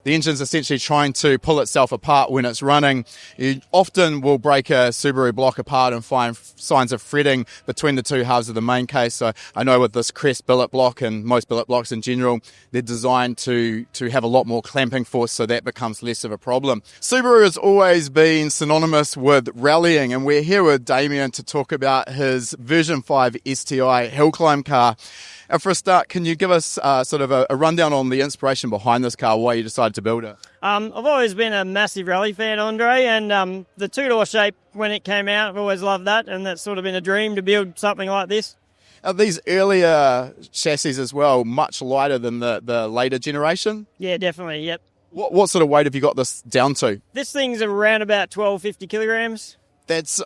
the engine's essentially trying to pull itself apart when it's running. You often will break a Subaru block apart and find signs of fretting between the two halves of the main case. So I know with this Crest billet block and most billet blocks in general, they're designed to have a lot more clamping force, so that becomes less of a problem. Subaru has always been synonymous with rallying, and we're here with Damien to talk about his version 5 STI hill climb car. And for a start, can you give us sort of a rundown on the inspiration behind this car, why you decided to build it? I've always been a massive rally fan, Andre, and the two-door shape, when it came out, I've always loved that, and that's sort of been a dream to build something like this. These earlier chassis as well, much lighter than the later generation? Yeah, definitely, yep. What sort of weight have you got this down to? This thing's around about 1250 kilograms. That's,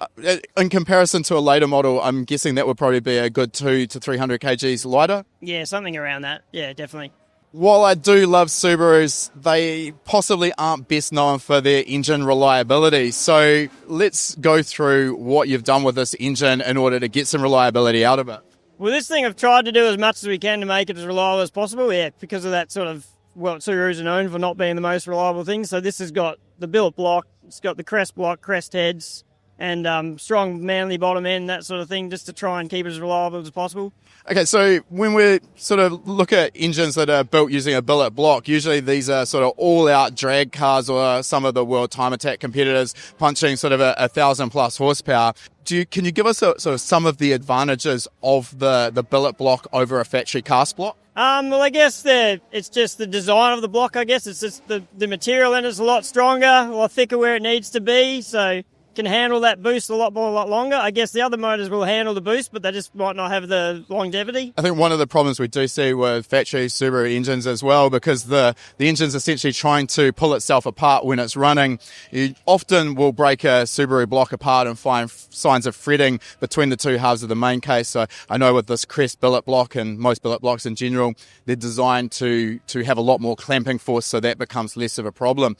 in comparison to a later model, I'm guessing that would probably be a good 200 to 300 kgs lighter? Yeah, something around that. Yeah, definitely. While I do love Subarus, they possibly aren't best known for their engine reliability. So let's go through what you've done with this engine in order to get some reliability out of it. Well, this thing I've tried to do as much as we can to make it as reliable as possible, yeah, because of that sort of, well, Subarus are known for not being the most reliable thing. So this has got the billet block, it's got the crest block, crest heads, and strong manly bottom end, that sort of thing, just to try and keep it as reliable as possible. Okay, so when we sort of look at engines that are built using a billet block, usually these are sort of all-out drag cars or some of the World Time Attack competitors punching sort of 1,000 plus horsepower. Can you give us sort of some of the advantages of the billet block over a factory cast block? Well, I guess it's just the design of the block, I guess. It's just the material in it's a lot stronger, a lot thicker where it needs to be, so can handle that boost a lot longer. I guess the other motors will handle the boost, but they just might not have the longevity. I think one of the problems we do see with factory Subaru engines as well, because the engine's essentially trying to pull itself apart when it's running, you often will break a Subaru block apart and find signs of fretting between the two halves of the main case. So I know with this Crest billet block and most billet blocks in general, they're designed to have a lot more clamping force, so that becomes less of a problem.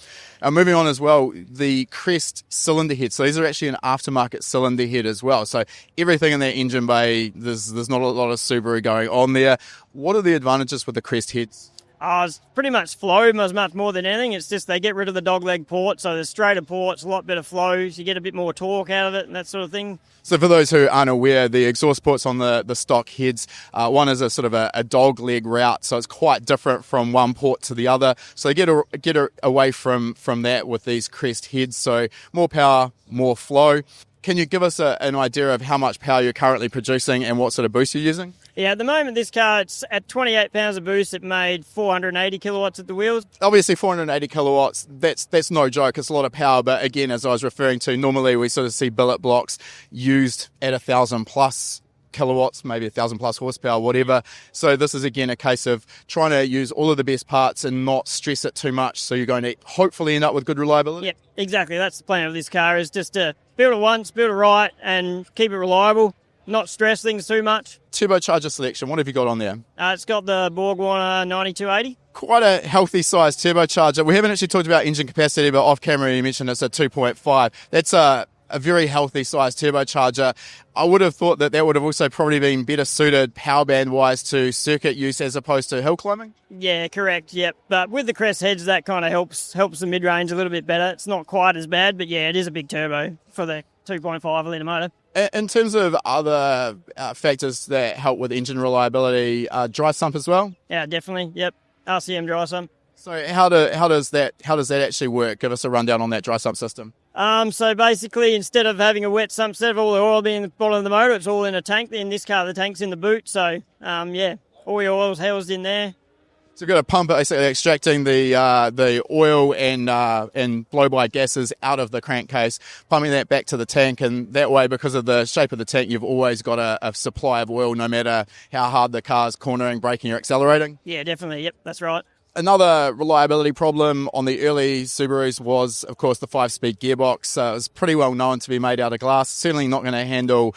Moving on as well, the Crest cylinder head. So these are actually an aftermarket cylinder head as well. So everything in that engine bay, there's not a lot of Subaru going on there. What are the advantages with the Crest heads? It's pretty much flow as much more than anything. It's just they get rid of the dogleg port, so there's straighter ports, a lot better flows. You get a bit more torque out of it and that sort of thing. So for those who aren't aware, the exhaust ports on the stock heads, one is a sort of a dog leg route, so it's quite different from one port to the other. So they get away from that with these Crest heads, so more power, more flow. Can you give us an idea of how much power you're currently producing and what sort of boost you're using? Yeah, at the moment, this car, it's at 28 pounds of boost. It made 480 kilowatts at the wheels. Obviously, 480 kilowatts, that's no joke. It's a lot of power. But again, as I was referring to, normally we sort of see billet blocks used at 1,000 plus kilowatts, maybe 1,000 plus horsepower, whatever. So this is, again, a case of trying to use all of the best parts and not stress it too much. So you're going to hopefully end up with good reliability. Yep, exactly. That's the plan of this car, is just to build it once, build it right, and keep it reliable. Not stress things too much. Turbocharger selection, what have you got on there? It's got the BorgWarner 9280. Quite a healthy size turbocharger. We haven't actually talked about engine capacity, but off camera you mentioned it's a 2.5. That's a very healthy size turbocharger. I would have thought that would have also probably been better suited power band wise to circuit use as opposed to hill climbing. Yeah, correct. Yep. But with the Crest heads, that kind of helps the mid range a little bit better. It's not quite as bad, but yeah, it is a big turbo for the 2.5 litre motor. In terms of other factors that help with engine reliability, dry sump as well? Yeah, definitely. Yep. RCM dry sump. So how does that actually work? Give us a rundown on that dry sump system. So basically, instead of having a wet sump, instead of all the oil being in the bottom of the motor, it's all in a tank. In this car, the tank's in the boot. So yeah, all your oil's housed in there. So you've got a pump basically extracting the oil and blow-by gases out of the crankcase, pumping that back to the tank, and that way, because of the shape of the tank, you've always got a supply of oil no matter how hard the car's cornering, braking, or accelerating. Yeah, definitely. Yep, that's right. Another reliability problem on the early Subarus was, of course, the 5-speed gearbox. It was pretty well known to be made out of glass. Certainly not going to handle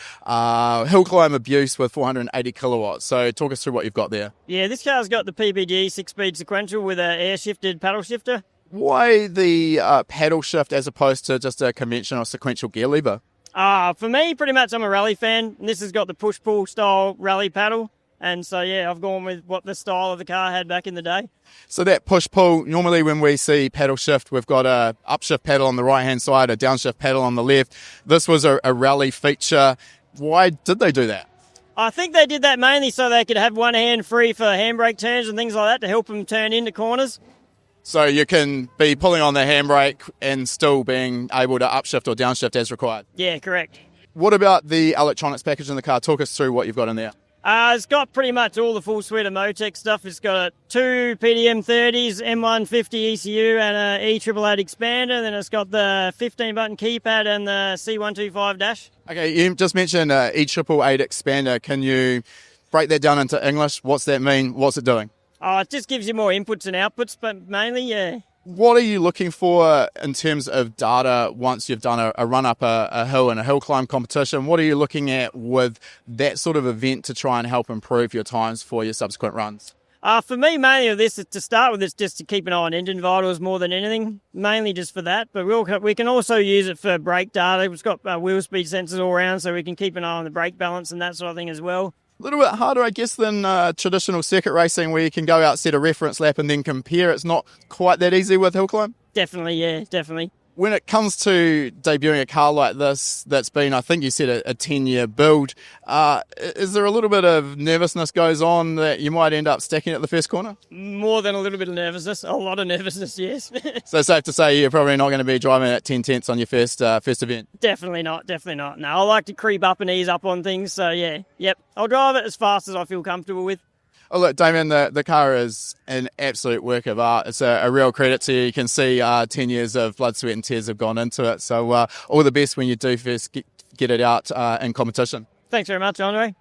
hill climb abuse with 480 kilowatts. So talk us through what you've got there. Yeah, this car's got the PPG 6-speed sequential with an air-shifted paddle shifter. Why the paddle shift as opposed to just a conventional sequential gear lever? For me, pretty much, I'm a rally fan. And this has got the push-pull style rally paddle. And so, yeah, I've gone with what the style of the car had back in the day. So that push-pull, normally when we see paddle shift, we've got a upshift pedal on the right-hand side, a downshift pedal on the left. This was a rally feature. Why did they do that? I think they did that mainly so they could have one hand free for handbrake turns and things like that to help them turn into corners. So you can be pulling on the handbrake and still being able to upshift or downshift as required? Yeah, correct. What about the electronics package in the car? Talk us through what you've got in there. It's got pretty much all the full suite of MoTeC stuff. It's got 2 PDM30s, M150 ECU, and an E888 expander. Then it's got the 15-button keypad and the C125 dash. Okay, you just mentioned E888 expander. Can you break that down into English? What's that mean? What's it doing? Oh, it just gives you more inputs and outputs, but mainly, yeah. What are you looking for in terms of data once you've done a run up a hill in a hill climb competition? What are you looking at with that sort of event to try and help improve your times for your subsequent runs? For me, mainly of this, to start with, it's just to keep an eye on engine vitals more than anything, mainly just for that. But we can also use it for brake data. It's got wheel speed sensors all around, so we can keep an eye on the brake balance and that sort of thing as well. A little bit harder, I guess, than traditional circuit racing where you can go out, set a reference lap and then compare. It's not quite that easy with hill climb. Definitely, yeah, definitely. When it comes to debuting a car like this, that's been, I think you said, a 10-year build, is there a little bit of nervousness goes on that you might end up stacking at the first corner? More than a little bit of nervousness, a lot of nervousness, yes. So safe to say you're probably not going to be driving at 10 tenths on your first event? Definitely not. No, I like to creep up and ease up on things, so yeah, yep. I'll drive it as fast as I feel comfortable with. Oh, look, Damien, the car is an absolute work of art. It's a real credit to you. You can see 10 years of blood, sweat and tears have gone into it. So all the best when you do first get it out in competition. Thanks very much, Andre.